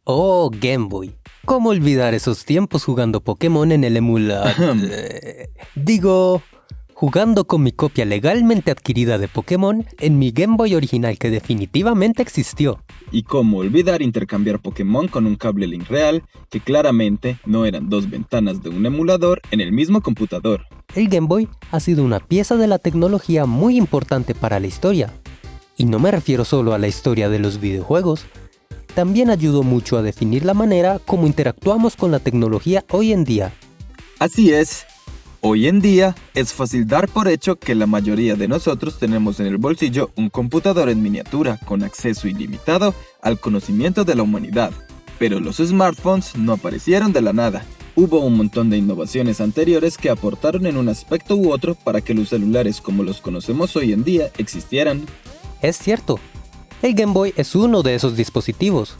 Oh, Game Boy. ¿Cómo olvidar esos tiempos jugando Pokémon en el emulador? Digo, jugando con mi copia legalmente adquirida de Pokémon en mi Game Boy original que definitivamente existió. Y cómo olvidar intercambiar Pokémon con un cable link real, que claramente no eran dos ventanas de un emulador en el mismo computador. El Game Boy ha sido una pieza de la tecnología muy importante para la historia. Y no me refiero solo a la historia de los videojuegos. También ayudó mucho a definir la manera como interactuamos con la tecnología hoy en día. Así es. Hoy en día es fácil dar por hecho que la mayoría de nosotros tenemos en el bolsillo un computador en miniatura con acceso ilimitado al conocimiento de la humanidad. Pero los smartphones no aparecieron de la nada. Hubo un montón de innovaciones anteriores que aportaron en un aspecto u otro para que los celulares como los conocemos hoy en día existieran. Es cierto, el Game Boy es uno de esos dispositivos.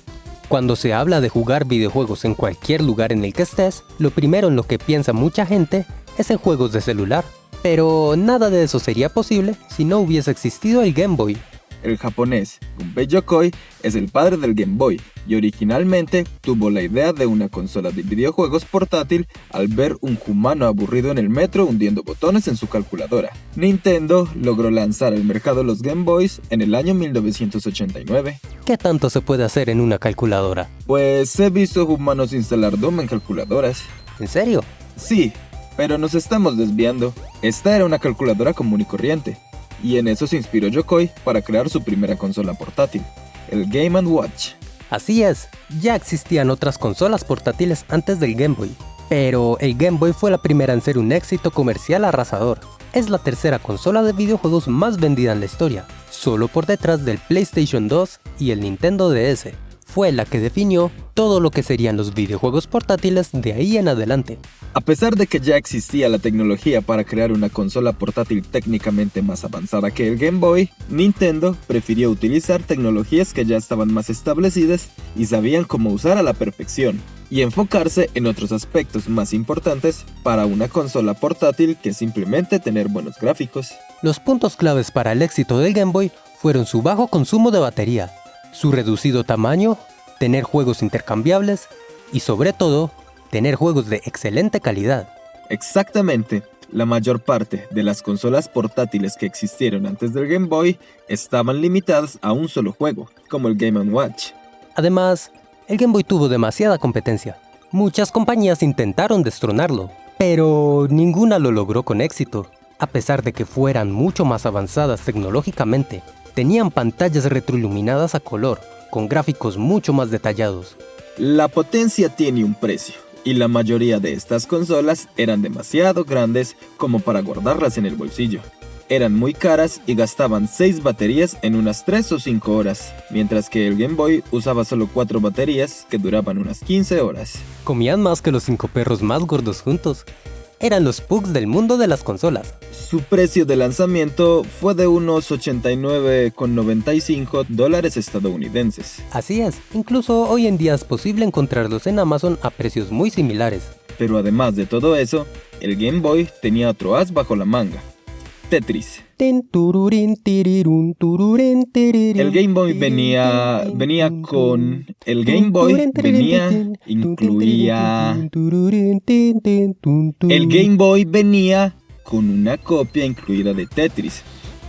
Cuando se habla de jugar videojuegos en cualquier lugar en el que estés, lo primero en lo que piensa mucha gente es en juegos de celular. Pero nada de eso sería posible si no hubiese existido el Game Boy. El japonés Gunpei Yokoi es el padre del Game Boy y originalmente tuvo la idea de una consola de videojuegos portátil al ver un humano aburrido en el metro hundiendo botones en su calculadora. Nintendo logró lanzar al mercado los Game Boys en el año 1989. ¿Qué tanto se puede hacer en una calculadora? Pues he visto humanos instalar Doom en calculadoras. ¿En serio? Sí, pero nos estamos desviando. Esta era una calculadora común y corriente. Y en eso se inspiró Yokoi para crear su primera consola portátil, el Game & Watch. Así es, ya existían otras consolas portátiles antes del Game Boy, pero el Game Boy fue la primera en ser un éxito comercial arrasador. Es la tercera consola de videojuegos más vendida en la historia, solo por detrás del PlayStation 2 y el Nintendo DS. Fue la que definió todo lo que serían los videojuegos portátiles de ahí en adelante. A pesar de que ya existía la tecnología para crear una consola portátil técnicamente más avanzada que el Game Boy, Nintendo prefirió utilizar tecnologías que ya estaban más establecidas y sabían cómo usar a la perfección, y enfocarse en otros aspectos más importantes para una consola portátil que simplemente tener buenos gráficos. Los puntos claves para el éxito del Game Boy fueron su bajo consumo de batería, su reducido tamaño, tener juegos intercambiables y sobre todo, tener juegos de excelente calidad. Exactamente, la mayor parte de las consolas portátiles que existieron antes del Game Boy estaban limitadas a un solo juego, como el Game & Watch. Además, el Game Boy tuvo demasiada competencia. Muchas compañías intentaron destronarlo, pero ninguna lo logró con éxito. A pesar de que fueran mucho más avanzadas tecnológicamente, tenían pantallas retroiluminadas a color, con gráficos mucho más detallados. La potencia tiene un precio, y la mayoría de estas consolas eran demasiado grandes como para guardarlas en el bolsillo. Eran muy caras y gastaban 6 baterías en unas 3 o 5 horas, mientras que el Game Boy usaba solo 4 baterías que duraban unas 15 horas. Comían más que los 5 perros más gordos juntos. Eran los pugs del mundo de las consolas. Su precio de lanzamiento fue de unos $89,95 estadounidenses. Así es, incluso hoy en día es posible encontrarlos en Amazon a precios muy similares. Pero además de todo eso, el Game Boy tenía otro as bajo la manga: Tetris. El Game Boy venía con una copia incluida de Tetris.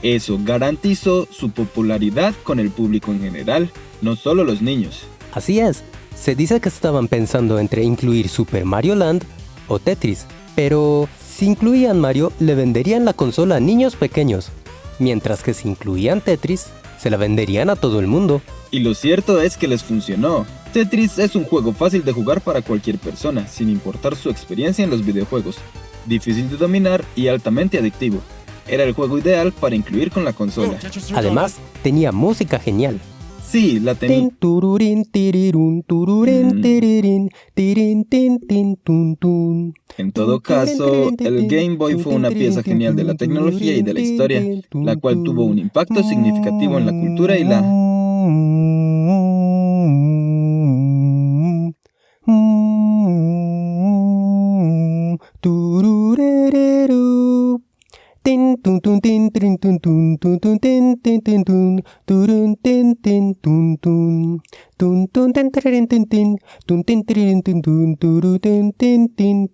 Eso garantizó su popularidad con el público en general, no solo los niños. Así es, se dice que estaban pensando entre incluir Super Mario Land o Tetris, pero si incluían Mario, le venderían la consola a niños pequeños, mientras que si incluían Tetris, se la venderían a todo el mundo. Y lo cierto es que les funcionó. Tetris es un juego fácil de jugar para cualquier persona, sin importar su experiencia en los videojuegos. Difícil de dominar y altamente adictivo. Era el juego ideal para incluir con la consola. Además, tenía música genial. Sí, la tenía. En todo caso, el Game Boy fue una pieza genial de la tecnología y de la historia, la cual tuvo un impacto significativo en la cultura y la... tirin, tun, tun, tun, tun, tin, tun, turun, tin, tun, tun. Tun, tun, tin, tiririn, tin, tun, tin, tiririn, tin, tun, turu, tin,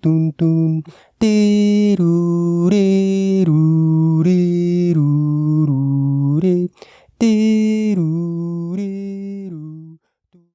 tun, tun. Tiru,